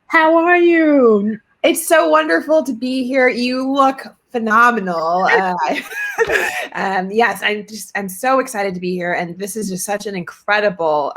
How are you? It's so wonderful to be here. You look phenomenal. Yes, I'm so excited to be here. And this is just such an incredible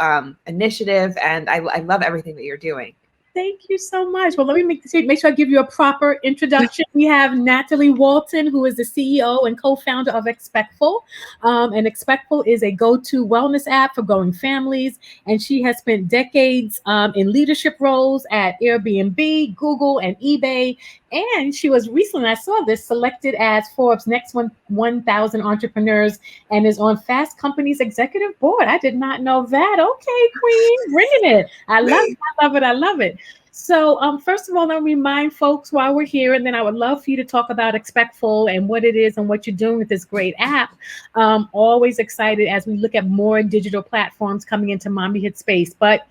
initiative. And I love everything that you're doing. Thank you so much. Well, let me make sure I give you a proper introduction. We have Nathalie Walton, who is the CEO and co-founder of Expectful. And Expectful is a go-to wellness app for growing families. And she has spent decades in leadership roles at Airbnb, Google, and eBay. And she was recently, I saw this, selected as Forbes' next 1,000 entrepreneurs and is on Fast Company's executive board. I did not know that. Okay, Queen, bringing it. I love it. I love it. I love it. So, first of all, I'll remind folks why we're here, and then I would love for you to talk about Expectful and what it is and what you're doing with this great app. Always excited as we look at more digital platforms coming into Mommyhood space. But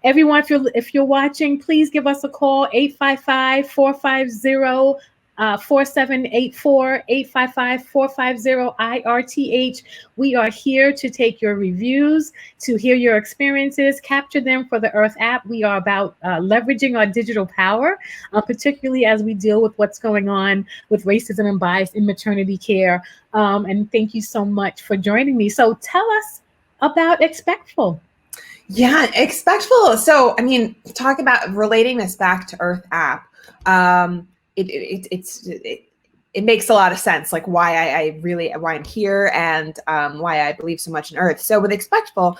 everyone, if you're watching, please give us a call, 855-450 4784 855-450-IRTH. We are here to take your reviews, to hear your experiences, capture them for the Irth app. We are about leveraging our digital power, particularly as we deal with what's going on with racism and bias in maternity care. And thank you so much for joining me. So tell us about Expectful. Yeah, Expectful. So, I mean, talk about relating this back to Irth app. It makes a lot of sense, like why I'm here and why I believe so much in Irth. So with Expectful,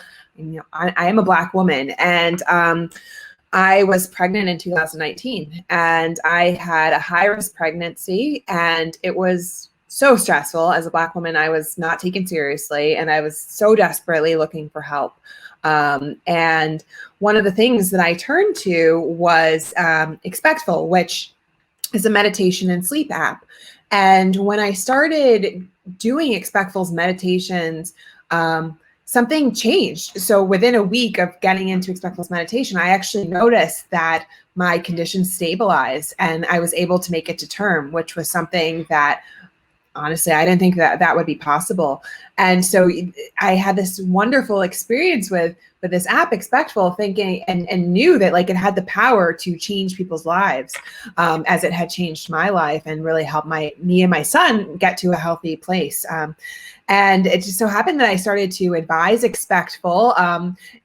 I am a Black woman, and I was pregnant in 2019, and I had a high-risk pregnancy, and it was so stressful. As a Black woman, I was not taken seriously, and I was so desperately looking for help. And one of the things that I turned to was Expectful, which is a meditation and sleep app. And when I started doing Expectful's meditations, something changed. So within a week of getting into Expectful's meditation, I actually noticed that my condition stabilized and I was able to make it to term, which was something that honestly, I didn't think that would be possible. And so I had this wonderful experience with this app, Expectful, thinking and knew that like it had the power to change people's lives, as it had changed my life and really helped me and my son get to a healthy place. And it just so happened that I started to advise Expectful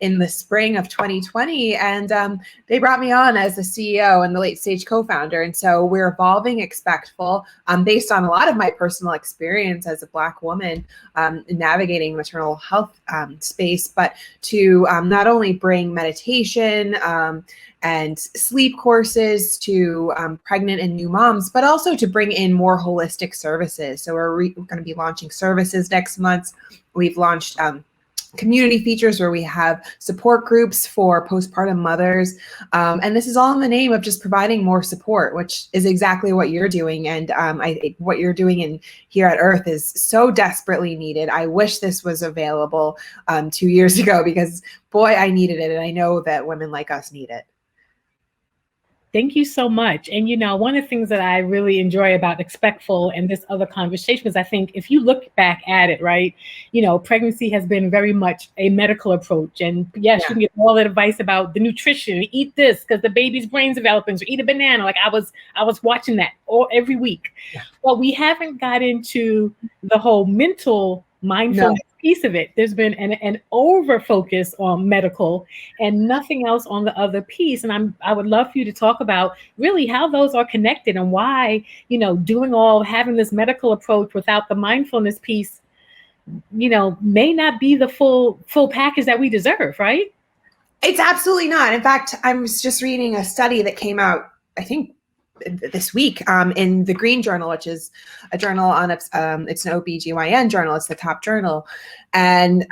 in the spring of 2020, and they brought me on as the CEO and the late stage co-founder. And so we're evolving Expectful based on a lot of my personal experience as a Black woman navigating maternal health space, but to not only bring meditation and sleep courses to pregnant and new moms, but also to bring in more holistic services. So we're going to be launching services next month. We've launched community features where we have support groups for postpartum mothers. And this is all in the name of just providing more support, which is exactly what you're doing. And what you're doing here at Irth is so desperately needed. I wish this was available 2 years ago because boy, I needed it. And I know that women like us need it. Thank you so much. And, one of the things that I really enjoy about Expectful and this other conversation is I think if you look back at it, right, pregnancy has been very much a medical approach. And yes, you can get all that advice about the nutrition, eat this because the baby's brain's developing, so eat a banana. Like I was watching that every week. Yeah. But we haven't got into the whole mental mindfulness piece of it. There's been an over focus on medical and nothing else on the other piece. And I would love for you to talk about really how those are connected and why, having this medical approach without the mindfulness piece, may not be the full package that we deserve, right? It's absolutely not. In fact, I was just reading a study that came out, I think, this week in the Green Journal, which is a journal on it's an OBGYN journal. It's the top journal. And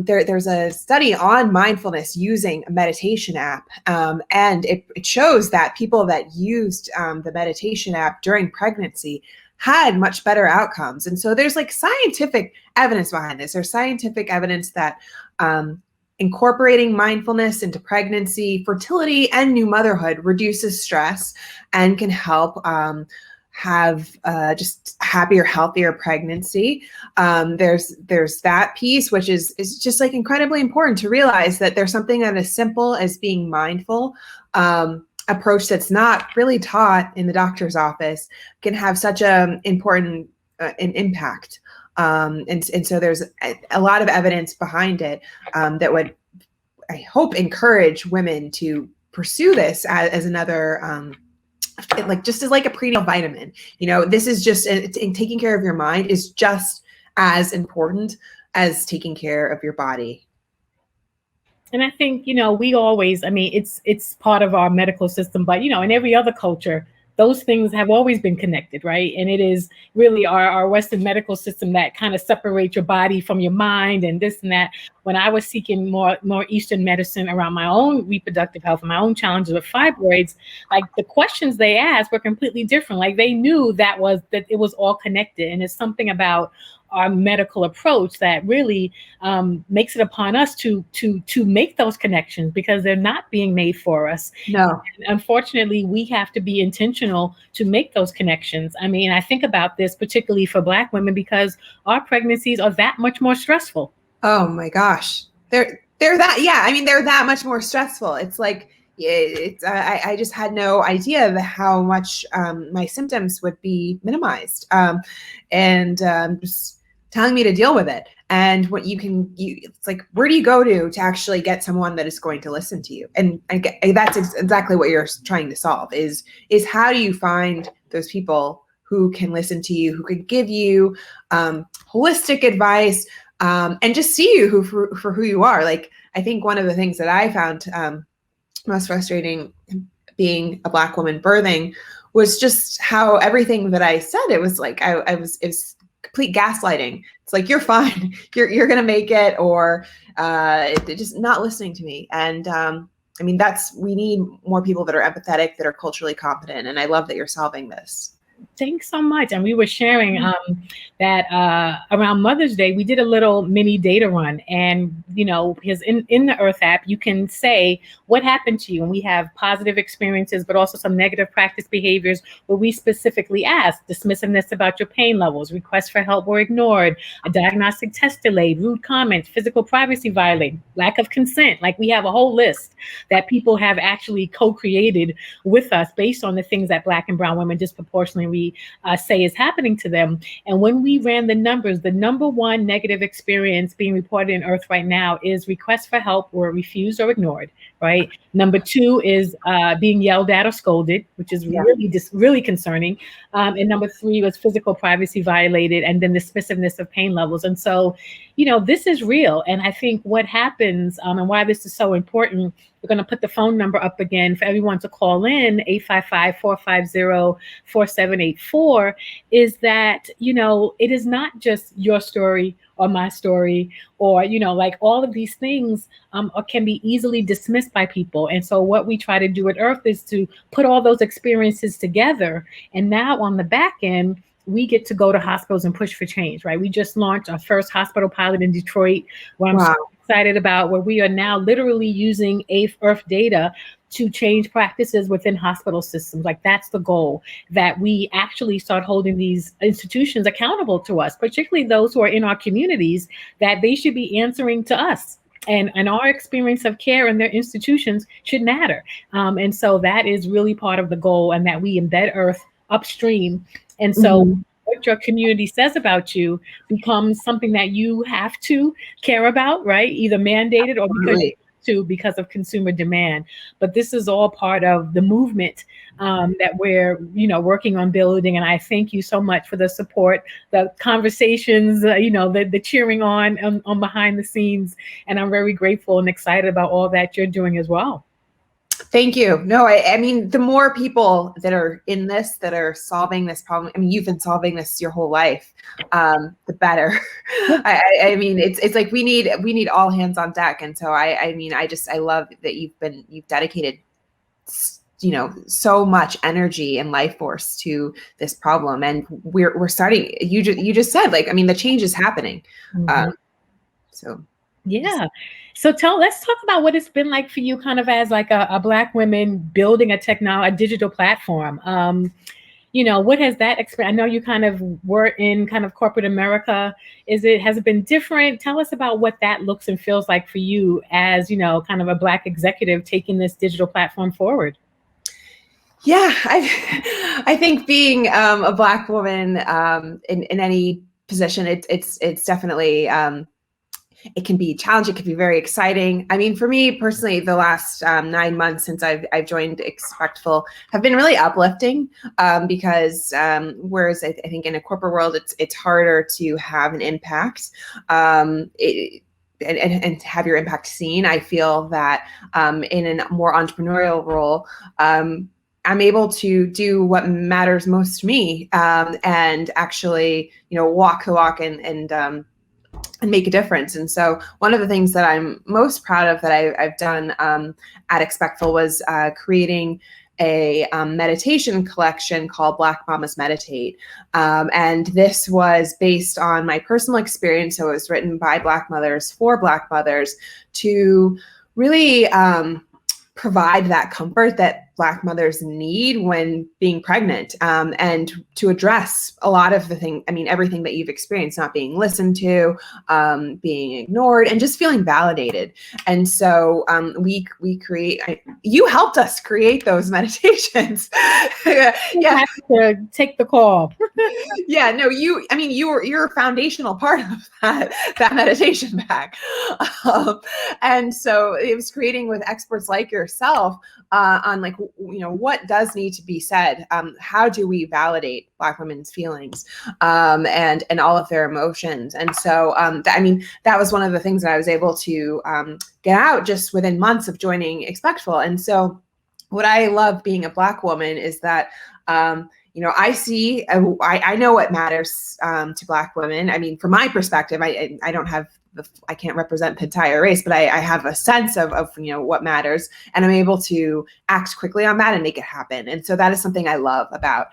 there's a study on mindfulness using a meditation app. And it shows that people that used the meditation app during pregnancy had much better outcomes. And so there's like scientific evidence behind this. There's scientific evidence that incorporating mindfulness into pregnancy, fertility, and new motherhood reduces stress and can help have just happier, healthier pregnancy. There's that piece, which is just like incredibly important to realize that there's something that is simple as being mindful approach that's not really taught in the doctor's office can have such a important an impact. And so there's a lot of evidence behind it that would, I hope, encourage women to pursue this as another, just as like a prenatal vitamin. This is just taking care of your mind is just as important as taking care of your body. And I think, we always, it's part of our medical system, but, in every other culture, those things have always been connected, right? And it is really our Western medical system that kind of separates your body from your mind and this and that. When I was seeking more Eastern medicine around my own reproductive health and my own challenges with fibroids, like the questions they asked were completely different. Like they knew that it was all connected. And it's something about our medical approach that really makes it upon us to make those connections, because they're not being made for us. No. And unfortunately, we have to be intentional to make those connections. I think about this particularly for Black women because our pregnancies are that much more stressful. Oh my gosh. They're that much more stressful. It's like, I just had no idea of how much my symptoms would be minimized. And just telling me to deal with it. And what it's like, where do you go to actually get someone that is going to listen to you? And that's exactly what you're trying to solve is how do you find those people who can listen to you, who can give you holistic advice, and just see you for who you are. Like, I think one of the things that I found most frustrating being a Black woman birthing was just how everything that I said, it was like, it was complete gaslighting. It's like, you're fine, you're going to make it, or just not listening to me. And we need more people that are empathetic, that are culturally competent. And I love that you're solving this. Thanks so much. And we were sharing that around Mother's Day, we did a little mini data run. And, because in the Irth app, you can say what happened to you. And we have positive experiences, but also some negative practice behaviors where we specifically ask dismissiveness about your pain levels, requests for help were ignored, a diagnostic test delayed, rude comments, physical privacy violated, lack of consent. Like, we have a whole list that people have actually co-created with us based on the things that Black and brown women disproportionately we say is happening to them. And when we ran the numbers, the number one negative experience being reported in Irth right now is requests for help were refused or ignored, right? Number two is being yelled at or scolded, which is really concerning. And number three was physical privacy violated, and then dismissiveness of pain levels. And so, this is real. And I think what happens and why this is so important, we're going to put the phone number up again for everyone to call in, 855-450-4784, is that, it is not just your story or my story, or, like all of these things can be easily dismissed by people. And so what we try to do at Irth is to put all those experiences together. And now on the back end, we get to go to hospitals and push for change, right? We just launched our first hospital pilot in Detroit, where I'm so excited about, where we are now literally using Irth data to change practices within hospital systems. Like, that's the goal, that we actually start holding these institutions accountable to us, particularly those who are in our communities, that they should be answering to us. And our experience of care in their institutions should matter. And so that is really part of the goal, and that we embed Irth upstream. And so what your community says about you becomes something that you have to care about, right? Either mandated or because of consumer demand. But this is all part of the movement that we're, working on building. And I thank you so much for the support, the conversations, the cheering on behind the scenes. And I'm very grateful and excited about all that you're doing as well. Thank you. No, I mean, the more people that are in this, that are solving this problem, you've been solving this your whole life, the better. I mean, it's like we need all hands on deck. And so I love that you've dedicated, so much energy and life force to this problem. And we're starting, you just said, the change is happening. Yeah. So let's talk about what it's been like for you, kind of as like a Black woman building a digital platform. What has that experience? I know you kind of were in kind of corporate America. Has it been different? Tell us about what that looks and feels like for you as, kind of a Black executive taking this digital platform forward. Yeah, I think being a Black woman in any position, it's definitely it can be challenging. It can be very exciting. I mean, for me personally, the last 9 months since I've joined Expectful have been really uplifting because whereas I think in a corporate world, it's harder to have an impact. And have your impact seen. I feel that in a more entrepreneurial role, I'm able to do what matters most to me and actually, walk the walk and make a difference. And so one of the things that I'm most proud of that I've done at Expectful was creating a meditation collection called Black Mamas Meditate. And this was based on my personal experience. So it was written by Black mothers for Black mothers to really provide that comfort that Black mothers need when being pregnant, and to address a lot of everything that you've experienced, not being listened to, being ignored, and just feeling validated. And so you helped us create those meditations. Yeah. You have to take the call. Yeah, no, you're a foundational part of that meditation bag. And so it was creating with experts like yourself on what does need to be said. How do we validate Black women's feelings and all of their emotions? And so, that was one of the things that I was able to get out just within months of joining Expectful. And so what I love being a Black woman is that, I know what matters to Black women. I mean, from my perspective, I don't have I can't represent the entire race, but I have a sense of what matters, and I'm able to act quickly on that and make it happen. And so that is something I love about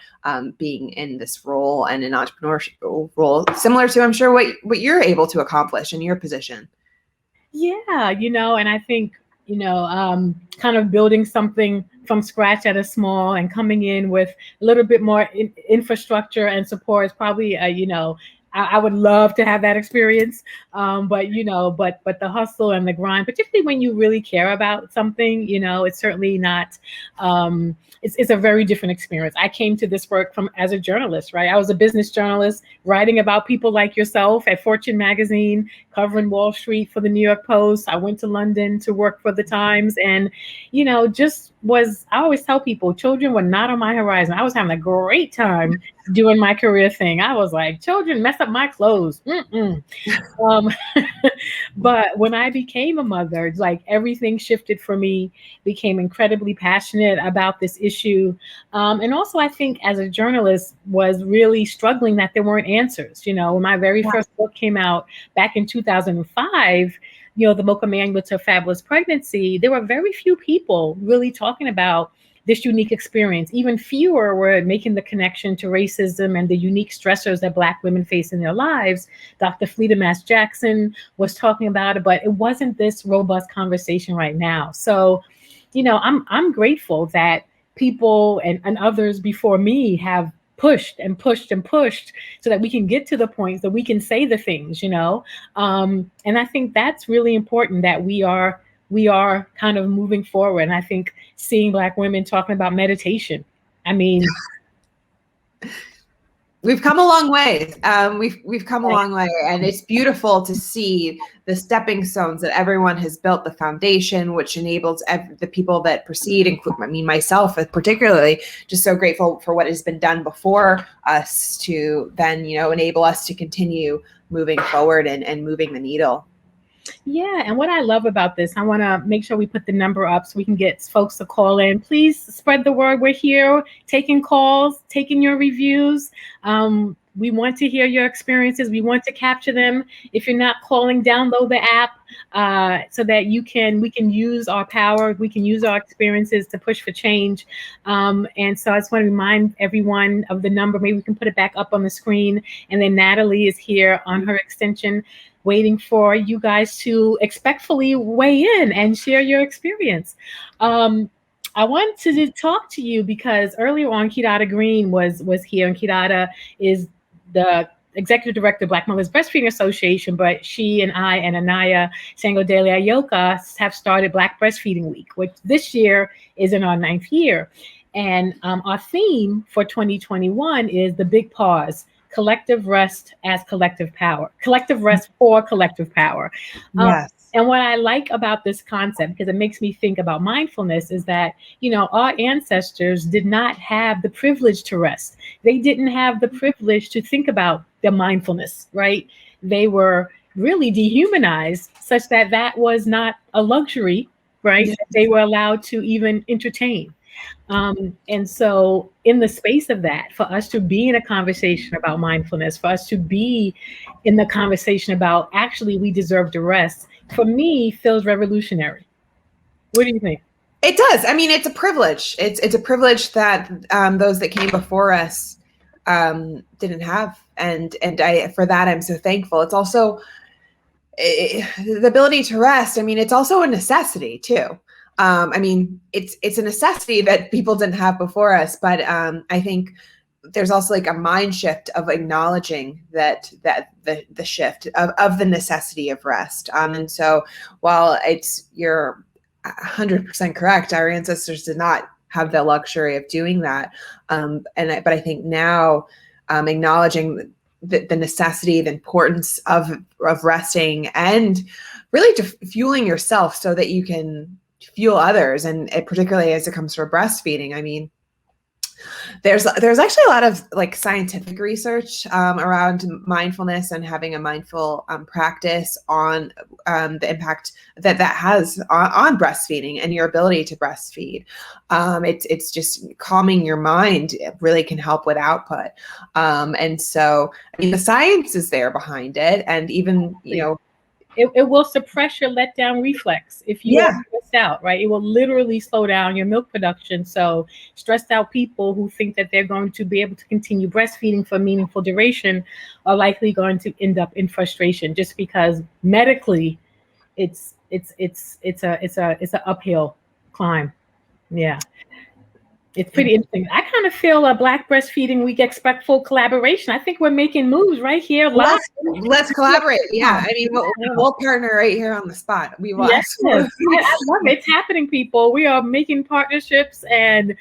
being in this role and an entrepreneurship role, similar to, I'm sure, what you're able to accomplish in your position. Yeah, and I think, kind of building something from scratch at a small and coming in with a little bit more infrastructure and support is probably, I would love to have that experience. But the hustle and the grind, particularly when you really care about something, it's certainly not, it's a very different experience. I came to this work as a journalist, right? I was a business journalist writing about people like yourself at Fortune magazine, covering Wall Street for the New York Post. I went to London to work for the Times, and, I always tell people, children were not on my horizon. I was having a great time doing my career thing. I was like, children mess up my clothes. But when I became a mother, like everything shifted for me, became incredibly passionate about this issue. And also, I think as a journalist was really struggling that there weren't answers. When my very first book came out back in 2005, the Mocha Manual to a Fabulous Pregnancy, there were very few people really talking about this unique experience. Even fewer were making the connection to racism and the unique stressors that Black women face in their lives. Dr. Fleda Mass Jackson was talking about it, but it wasn't this robust conversation right now. So, I'm grateful that people and others before me have pushed and pushed and pushed so that we can get to the point that we can say the things, and I think that's really important, that we are kind of moving forward. And I think seeing Black women talking about meditation, we've come a long way. We've come a long way, and it's beautiful to see the stepping stones that everyone has built, the foundation, which enables the people that proceed, including myself, particularly, just so grateful for what has been done before us to then, enable us to continue moving forward and moving the needle. Yeah, and what I love about this, I want to make sure we put the number up so we can get folks to call in. Please spread the word. We're here taking calls, taking your reviews. We want to hear your experiences. We want to capture them. If you're not calling, download the app so that we can use our power. We can use our experiences to push for change. And so I just want to remind everyone of the number. Maybe we can put it back up on the screen. And then Nathalie is here on her extension, waiting for you guys to expectfully weigh in and share your experience. I wanted to talk to you because earlier on, Kidada Green was here, and Kidada is the executive director of Black Mothers Breastfeeding Association, but she and I and Anaya Sango-Dele Ayoka have started Black Breastfeeding Week, which this year is in our 9th year. And our theme for 2021 is the big pause, collective rest as collective power, collective rest for collective power. Yes. And what I like about this concept, because it makes me think about mindfulness, is that, our ancestors did not have the privilege to rest. They didn't have the privilege to think about their mindfulness, right? They were really dehumanized such that that was not a luxury, right? Yes. They were allowed to even entertain. And so, in the space of that, for us to be in a conversation about mindfulness, for us to be in the conversation about actually we deserve to rest, for me, feels revolutionary. What do you think? It does. I mean, it's a privilege. It's a privilege that those that came before us didn't have, and for that I'm so thankful. It's also the ability to rest. I mean, it's also a necessity too. I mean, it's a necessity that people didn't have before us, but I think there's also like a mind shift of acknowledging that the shift of the necessity of rest. And so while you're 100% correct, our ancestors did not have the luxury of doing that. But I think now acknowledging the necessity, the importance of resting, and really to fueling yourself so that you can fuel others, and particularly as it comes to breastfeeding. I mean, there's actually a lot of like scientific research around mindfulness and having a mindful practice on the impact that has on breastfeeding and your ability to breastfeed. It's just calming your mind. It really can help with output. And so, I mean, the science is there behind it, and even it will suppress your letdown reflex if you are stressed out, right? It will literally slow down your milk production. So stressed out people who think that they're going to be able to continue breastfeeding for meaningful duration are likely going to end up in frustration, just because medically it's an uphill climb. Yeah. It's pretty interesting. I kind of feel a Black Breastfeeding Week Expectful collaboration. I think we're making moves right here live. Let's collaborate. Yeah, I mean, we'll partner right here on the spot. We will. Yes, I love it. It's happening, people. We are making partnerships and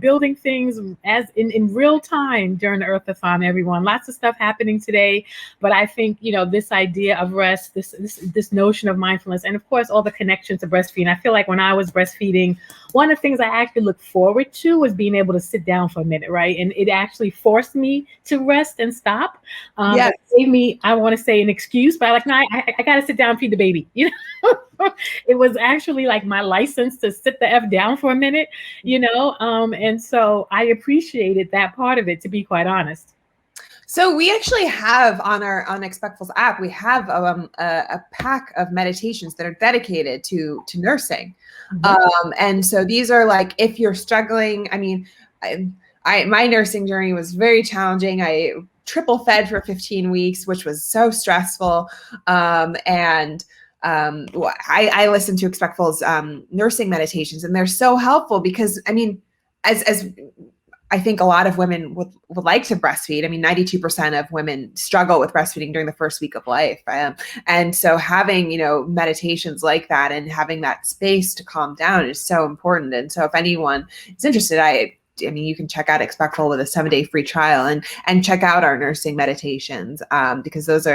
building things as in real time during the Earthathon. Everyone, lots of stuff happening today. But I think this idea of rest, this notion of mindfulness, and of course all the connections to breastfeeding. I feel like when I was breastfeeding, one of the things I actually looked forward to was being able to sit down for a minute, right? And it actually forced me to rest and stop. Yes. It gave me, I want to say, an excuse, but no, I got to sit down and feed the baby. It was actually like my license to sit the F down for a minute, and so I appreciated that part of it, to be quite honest. So we actually have on Expectful's app, we have a pack of meditations that are dedicated to nursing. Mm-hmm. And so these are like, if you're struggling, I mean, my nursing journey was very challenging. I triple fed for 15 weeks, which was so stressful. I listen to Expectful's nursing meditations, and they're so helpful because, I mean, as I think a lot of women would like to breastfeed. I mean, 92% of women struggle with breastfeeding during the first week of life. And so having, meditations like that and having that space to calm down is so important. And so if anyone is interested, I mean, you can check out Expectful with a 7-day free trial and check out our nursing meditations because those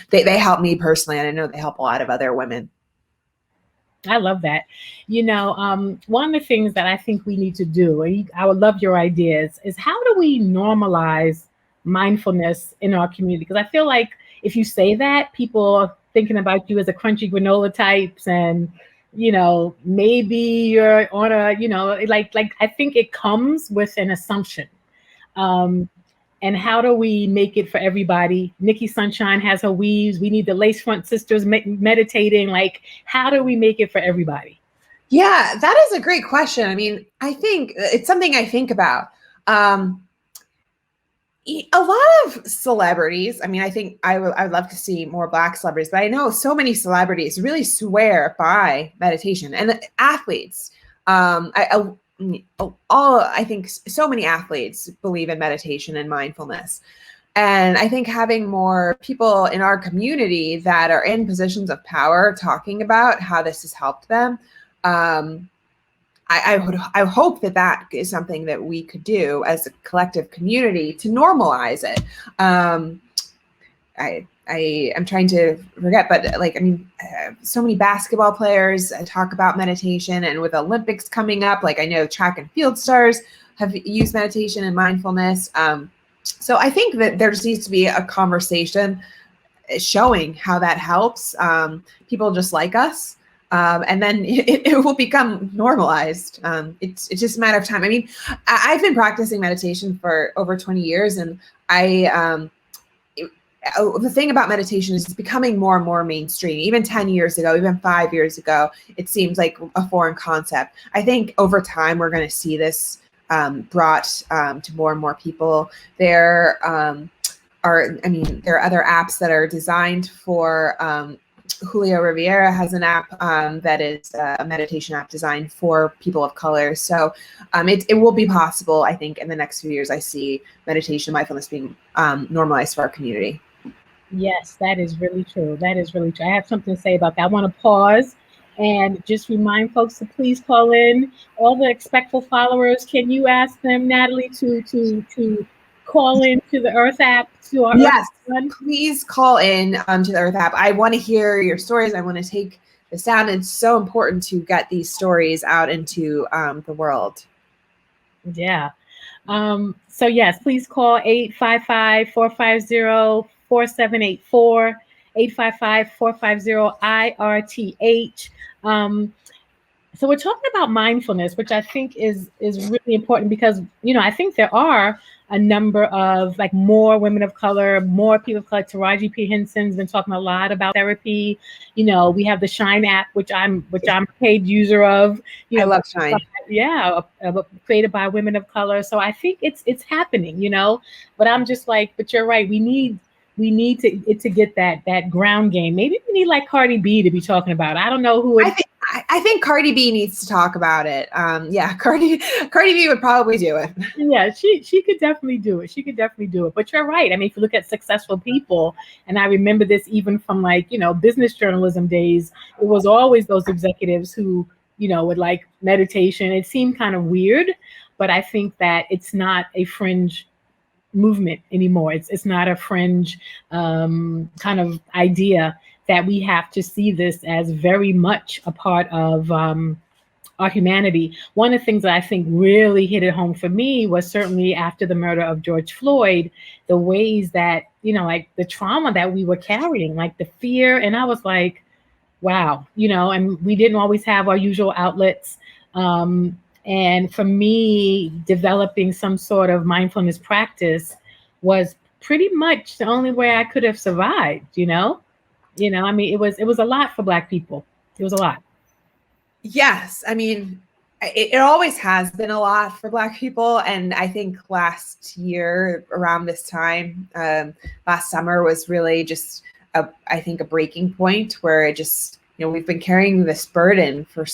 they help me personally. And I know they help a lot of other women. I love that. One of the things that I think we need to do, and I would love your ideas, is how do we normalize mindfulness in our community? Because I feel like if you say that, people are thinking about you as a crunchy granola types, and maybe you're on a, like I think it comes with an assumption. And how do we make it for everybody? Nikki Sunshine has her weaves. We need the lace front sisters meditating. Like, how do we make it for everybody? Yeah, that is a great question. I mean, I think it's something I think about. A lot of celebrities, I mean, I think I would love to see more Black celebrities, but I know so many celebrities really swear by meditation, and athletes. I think so many athletes believe in meditation and mindfulness. And I think having more people in our community that are in positions of power talking about how this has helped them I hope that is something that we could do as a collective community to normalize it. I am trying to forget, but like, I mean, so many basketball players talk about meditation, and with Olympics coming up, like I know track and field stars have used meditation and mindfulness. So I think that there just needs to be a conversation showing how that helps people just like us. And then it will become normalized. It's just a matter of time. I mean, I've been practicing meditation for over 20 years, and the thing about meditation is it's becoming more and more mainstream. Even 10 years ago, even 5 years ago, it seems like a foreign concept. I think over time, we're going to see this brought to more and more people. There are other apps that are designed for, Julio Riviera has an app that is a meditation app designed for people of color. So it will be possible, I think, in the next few years. I see meditation, mindfulness being normalized for our community. Yes, that is really true. That is really true. I have something to say about that. I want to pause and just remind folks to please call in. All the Expectful followers, can you ask them, Nathalie, to call in to the Earth app? To our Yes, Earth please call in to the Earth app. I want to hear your stories. I want to take this down. It's so important to get these stories out into the world. Yeah. So yes, please call 855-450-4784, 855-450-IRTH. So we're talking about mindfulness, which I think is really important because, I think there are a number of like more women of color, more people of color. Taraji P. Henson's been talking a lot about therapy. We have the Shine app, which I'm a paid user of. I love Shine. Created by women of color. So I think it's happening, but I'm just like, but you're right. We need to get that ground game. Maybe we need like Cardi B to be talking about it. I don't know who I think Cardi B needs to talk about it. Cardi B would probably do it. Yeah, she could definitely do it. She could definitely do it. But you're right. I mean, if you look at successful people, and I remember this even from like, business journalism days, it was always those executives who, would like meditation. It seemed kind of weird, but I think that it's not a fringe movement anymore. It's not a fringe kind of idea, that we have to see this as very much a part of our humanity. One of the things that I think really hit it home for me was certainly after the murder of George Floyd, the ways that, like the trauma that we were carrying, like the fear. And I was like, wow, and we didn't always have our usual outlets. And for me, developing some sort of mindfulness practice was pretty much the only way I could have survived, I mean, it was a lot for Black people. It was a lot. Yes. I mean, it always has been a lot for Black people. And I think last year around this time, last summer was really just, I think, a breaking point where it just, we've been carrying this burden for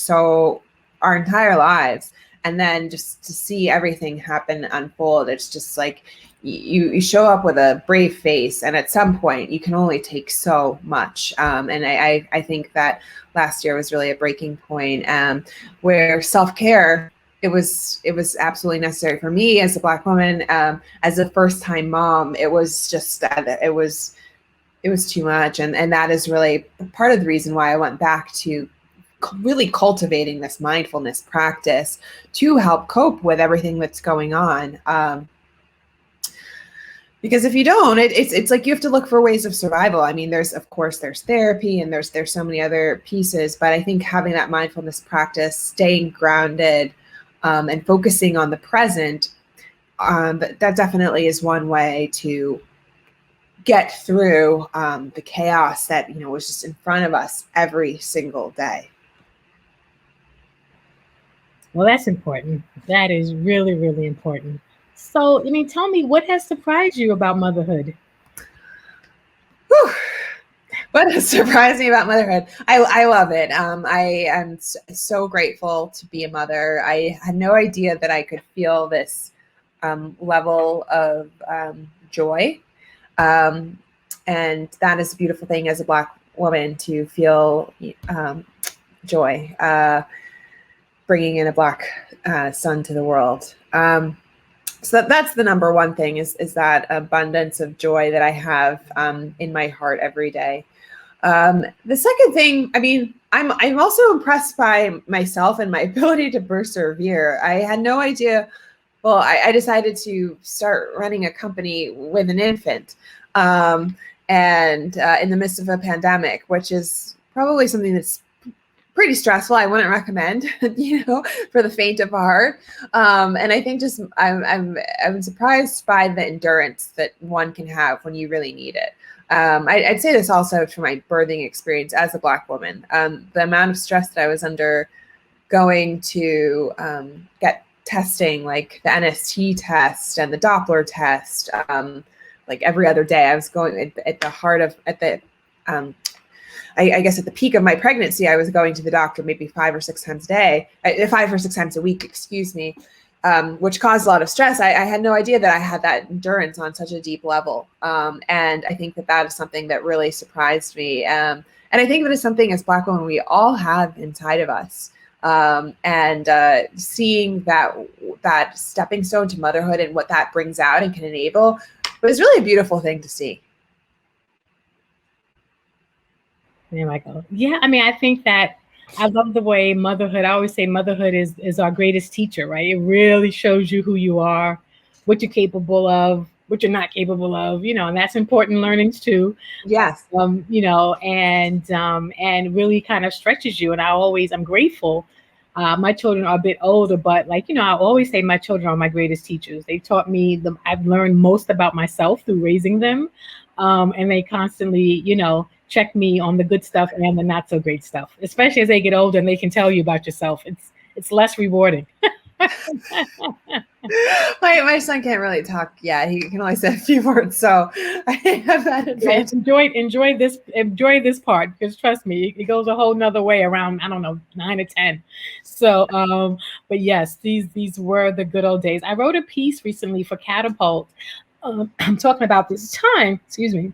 our entire lives. And then just to see everything happen, unfold, it's just like you show up with a brave face, and at some point you can only take so much. And I think that last year was really a breaking point where self-care, it was absolutely necessary for me as a Black woman, as a first-time mom. It was just it was too much, and that is really part of the reason why I went back to really cultivating this mindfulness practice to help cope with everything that's going on. Because if you don't, it's like you have to look for ways of survival. I mean, there's therapy, and there's so many other pieces, but I think having that mindfulness practice, staying grounded, and focusing on the present, that definitely is one way to get through the chaos that was just in front of us every single day. Well, that's important. That is really, really important. So, I mean, tell me, what has surprised you about motherhood? Whew. What has surprised me about motherhood? I love it. I am so grateful to be a mother. I had no idea that I could feel this level of joy. And that is a beautiful thing as a Black woman, to feel joy. bringing in a Black son to the world. So that's the number one thing is that abundance of joy that I have in my heart every day. The second thing, I mean, I'm also impressed by myself and my ability to persevere. I had no idea. Well, I decided to start running a company with an infant, and in the midst of a pandemic, which is probably something that's pretty stressful. I wouldn't recommend, for the faint of heart. And I think just I'm surprised by the endurance that one can have when you really need it. I'd say this also for my birthing experience as a Black woman. The amount of stress that I was under going to get testing, like the NST test and the Doppler test, like every other day. I was going at the peak of my pregnancy, I was going to the doctor maybe 5 or 6 times a week, excuse me, which caused a lot of stress. I had no idea that I had that endurance on such a deep level. And I think that is something that really surprised me. And I think that is something as Black women we all have inside of us. And seeing that stepping stone to motherhood and what that brings out and can enable was really a beautiful thing to see. There I go. Yeah, I mean, I think that I love the way motherhood, I always say motherhood is our greatest teacher, right? It really shows you who you are, what you're capable of, what you're not capable of, and that's important learnings too. Yes. And really kind of stretches you. And I'm grateful. My children are a bit older, but I always say my children are my greatest teachers. They taught me I've learned most about myself through raising them. And they constantly, check me on the good stuff and the not so great stuff, especially as they get older and they can tell you about yourself. It's less rewarding. My son can't really talk. Yeah, he can only say a few words, so I have that advantage. Enjoy this part, because trust me, it goes a whole nother way around, I don't know, 9 or 10. So, but yes, these were the good old days. I wrote a piece recently for Catapult. I'm talking about this time. Excuse me.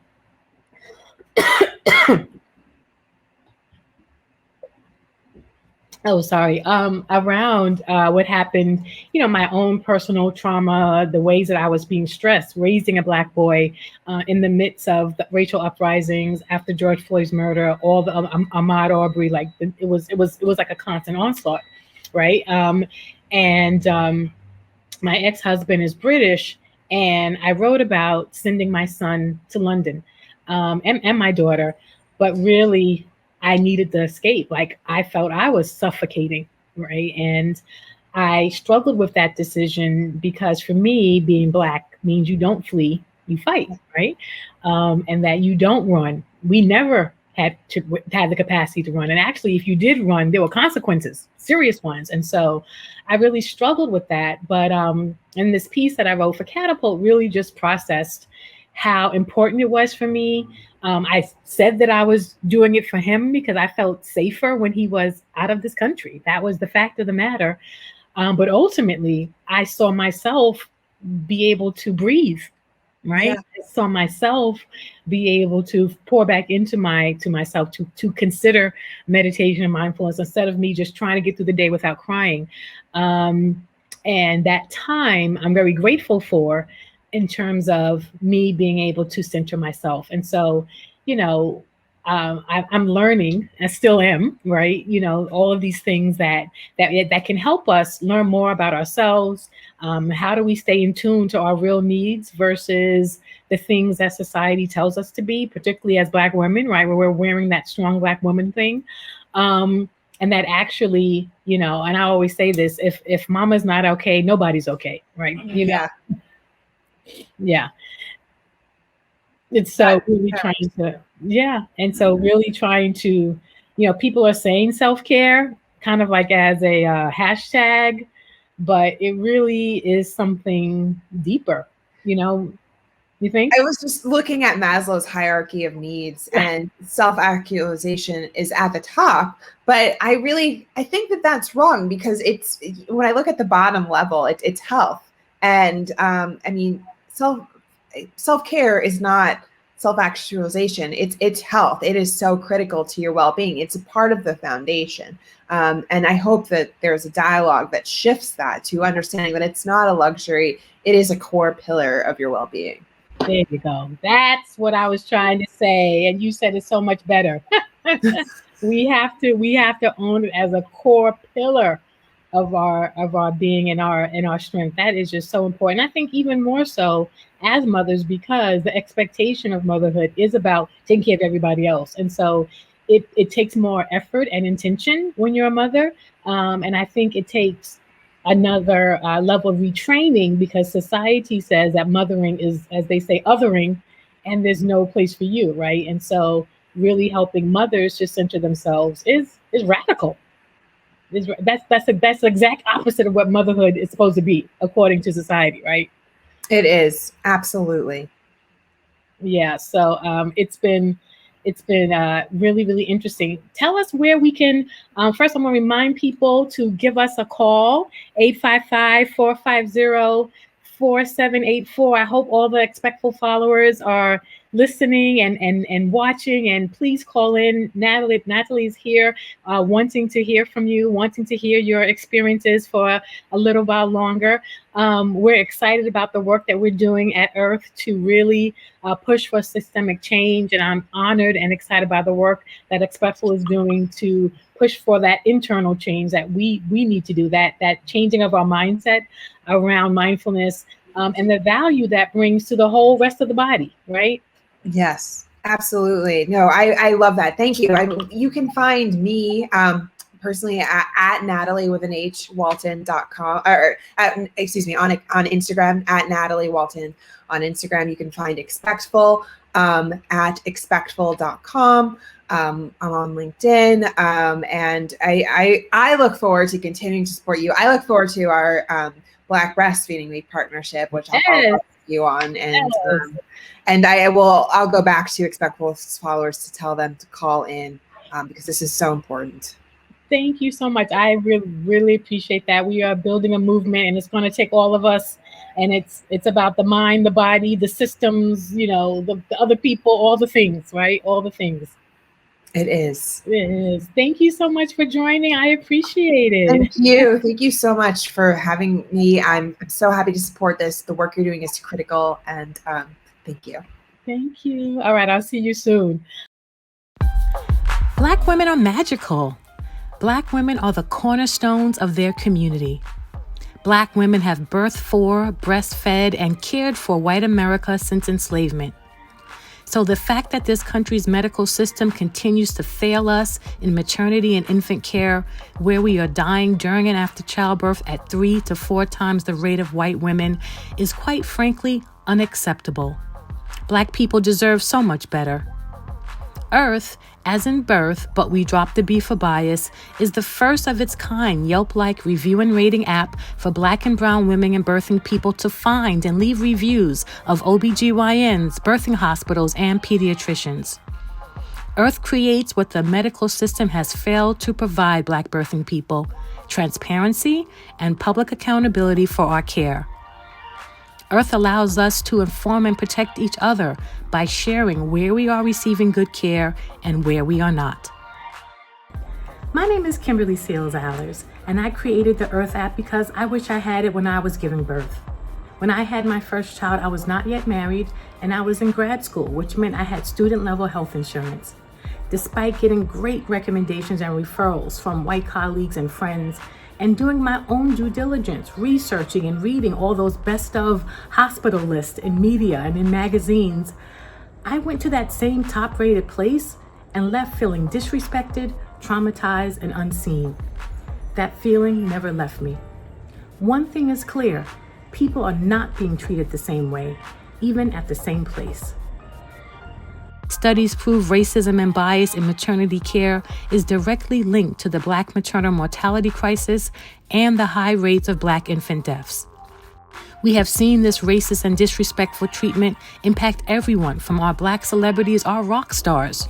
Oh, sorry. Around what happened, my own personal trauma, the ways that I was being stressed, raising a Black boy in the midst of the racial uprisings after George Floyd's murder, all the Ahmaud Arbery, it was like a constant onslaught, right? And my ex-husband is British, and I wrote about sending my son to London and my daughter, but really I needed the escape. I felt I was suffocating, right? And I struggled with that decision because for me, being Black means you don't flee, you fight, right? And that you don't run. We never had the capacity to run. And actually, if you did run, there were consequences, serious ones. And so I really struggled with that. But in this piece that I wrote for Catapult, really just processed how important it was for me. I said that I was doing it for him because I felt safer when he was out of this country. That was the fact of the matter. But ultimately, I saw myself be able to breathe, right? Yeah. I saw myself be able to pour back into myself, to consider meditation and mindfulness instead of me just trying to get through the day without crying. And that time I'm very grateful for, in terms of me being able to center myself. And so, I'm learning, I still am, right? All of these things that can help us learn more about ourselves. How do we stay in tune to our real needs versus the things that society tells us to be, particularly as Black women, right? Where we're wearing that strong Black woman thing. And that actually, and I always say this, if mama's not okay, nobody's okay, right? Yeah. Yeah. It's so really trying to, and so really trying to, people are saying self-care kind of like as a hashtag, but it really is something deeper, you think? I was just looking at Maslow's hierarchy of needs, and self-actualization is at the top, but I think that that's wrong, because it's, when I look at the bottom level, it's health. And self-care is not self-actualization. It's health. It is so critical to your well-being. It's a part of the foundation. And I hope that there's a dialogue that shifts that to understanding that it's not a luxury. It is a core pillar of your well-being. There you go. That's what I was trying to say. And you said it so much better. We have to own it as a core pillar of our being and our strength. That is just so important. I think even more so as mothers, because the expectation of motherhood is about taking care of everybody else. And so it takes more effort and intention when you're a mother. And I think it takes another level of retraining, because society says that mothering is, as they say, othering, and there's no place for you, right? And so really helping mothers to center themselves is radical. That's the exact opposite of what motherhood is supposed to be, according to society, right? It is, absolutely. Yeah. So it's been really, really interesting. Tell us where we can, first I'm going to remind people to give us a call, 855-450-4784. I hope all the Expectful followers are listening and watching, and please call in. Natalie's here, wanting to hear from you, wanting to hear your experiences for a little while longer. We're excited about the work that we're doing at Irth to really push for systemic change, and I'm honored and excited by the work that Expectful is doing to push for that internal change that we need to do, that changing of our mindset around mindfulness, and the value that brings to the whole rest of the body, right? Yes, absolutely. No, I love that. Thank you. You can find me personally at Nathalie with an H Walton.com, or on Instagram at Nathalie Walton on Instagram. You can find Expectful at expectful.com. I'm on LinkedIn, and I look forward to continuing to support you. I look forward to our Black Breastfeeding Week partnership, which I'll follow you on, and I'll go back to Expectful's followers to tell them to call in, because this is so important. Thank you so much. I really, really appreciate that. We are building a movement, and it's going to take all of us. And it's about the mind, the body, the systems, the other people, all the things, right? All the things. It is. It is. Thank you so much for joining. I appreciate it. Thank you. Thank you so much for having me. I'm so happy to support this. The work you're doing is critical, and thank you. Thank you. All right. I'll see you soon. Black women are magical. Black women are the cornerstones of their community. Black women have birthed for, breastfed, and cared for white America since enslavement. So the fact that this country's medical system continues to fail us in maternity and infant care, where we are dying during and after childbirth at 3 to 4 times the rate of white women, is quite frankly unacceptable. Black people deserve so much better. Irth, as in birth, but we dropped the B for bias, is the first of its kind Yelp-like review and rating app for Black and brown women and birthing people to find and leave reviews of OBGYNs, birthing hospitals, and pediatricians. Irth creates what the medical system has failed to provide Black birthing people: transparency and public accountability for our care. Irth allows us to inform and protect each other by sharing where we are receiving good care and where we are not. My name is Kimberly Seals-Allers, and I created the Irth app because I wish I had it when I was giving birth. When I had my first child, I was not yet married, and I was in grad school, which meant I had student-level health insurance. Despite getting great recommendations and referrals from white colleagues and friends, and doing my own due diligence, researching and reading all those best of hospital lists in media and in magazines, I went to that same top-rated place and left feeling disrespected, traumatized, and unseen. That feeling never left me. One thing is clear: people are not being treated the same way, even at the same place. Studies prove racism and bias in maternity care is directly linked to the Black maternal mortality crisis and the high rates of Black infant deaths. We have seen this racist and disrespectful treatment impact everyone from our Black celebrities, our rock stars,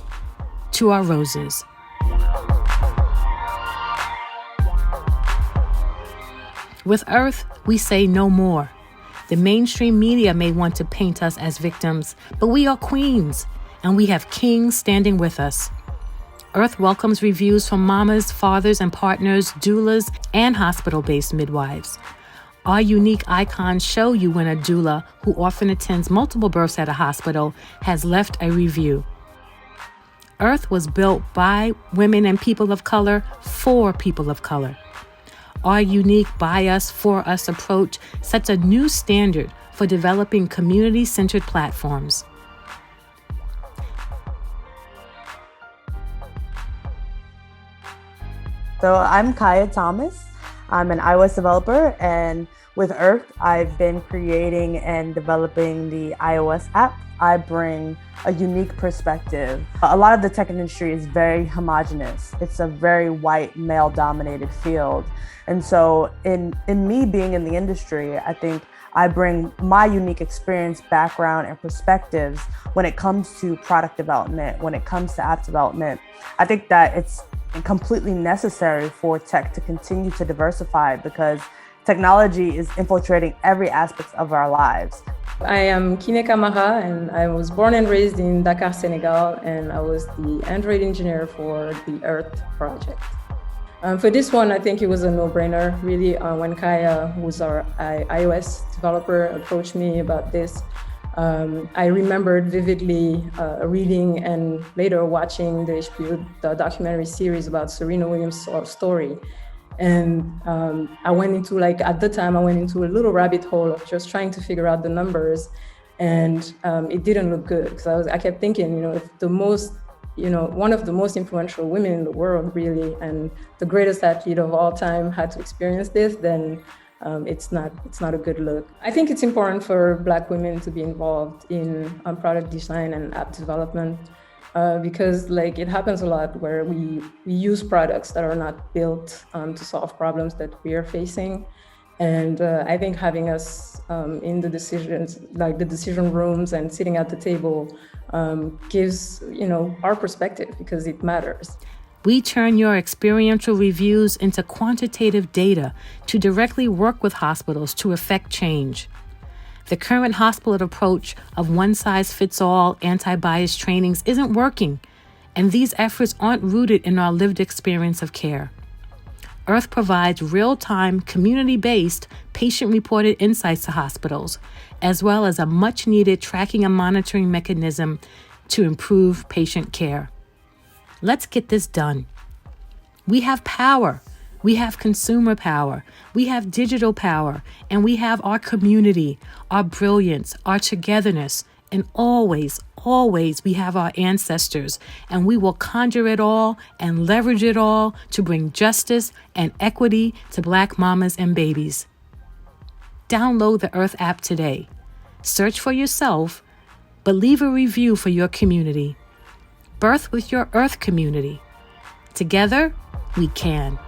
to our roses. With Irth, we say no more. The mainstream media may want to paint us as victims, but we are queens, and we have kings standing with us. Irth welcomes reviews from mamas, fathers, and partners, doulas, and hospital-based midwives. Our unique icons show you when a doula, who often attends multiple births at a hospital, has left a review. Irth was built by women and people of color for people of color. Our unique by us, for us approach sets a new standard for developing community-centered platforms. So I'm Kaya Thomas. I'm an iOS developer, and with Irth, I've been creating and developing the iOS app. I bring a unique perspective. A lot of the tech industry is very homogenous. It's a very white, male-dominated field. And so in me being in the industry, I think I bring my unique experience, background, and perspectives when it comes to product development, when it comes to app development. I think that it's completely necessary for tech to continue to diversify because technology is infiltrating every aspect of our lives. I am Kine Kamara, and I was born and raised in Dakar, Senegal, and I was the Android engineer for the Irth project. For this one, I think it was a no-brainer, really, when Kaya, who's our iOS developer, approached me about this. I remembered vividly reading and later watching the HBO documentary series about Serena Williams' story. And I went into, at the time, I went into a little rabbit hole of just trying to figure out the numbers. And it didn't look good because I kept thinking, if one of the most influential women in the world, really, and the greatest athlete of all time had to experience this, then it's not a good look. I think it's important for Black women to be involved in product design and app development because it happens a lot where we use products that are not built to solve problems that we are facing. And I think having us in the decisions, the decision rooms and sitting at the table gives, our perspective because it matters. We turn your experiential reviews into quantitative data to directly work with hospitals to effect change. The current hospital approach of one-size-fits-all anti-bias trainings isn't working, and these efforts aren't rooted in our lived experience of care. Irth provides real-time, community-based, patient-reported insights to hospitals, as well as a much-needed tracking and monitoring mechanism to improve patient care. Let's get this done. We have power. We have consumer power. We have digital power. And we have our community, our brilliance, our togetherness. And always, always we have our ancestors. And we will conjure it all and leverage it all to bring justice and equity to Black mamas and babies. Download the Irth app today. Search for yourself, but leave a review for your community. Birth with your Irth community. Together, we can.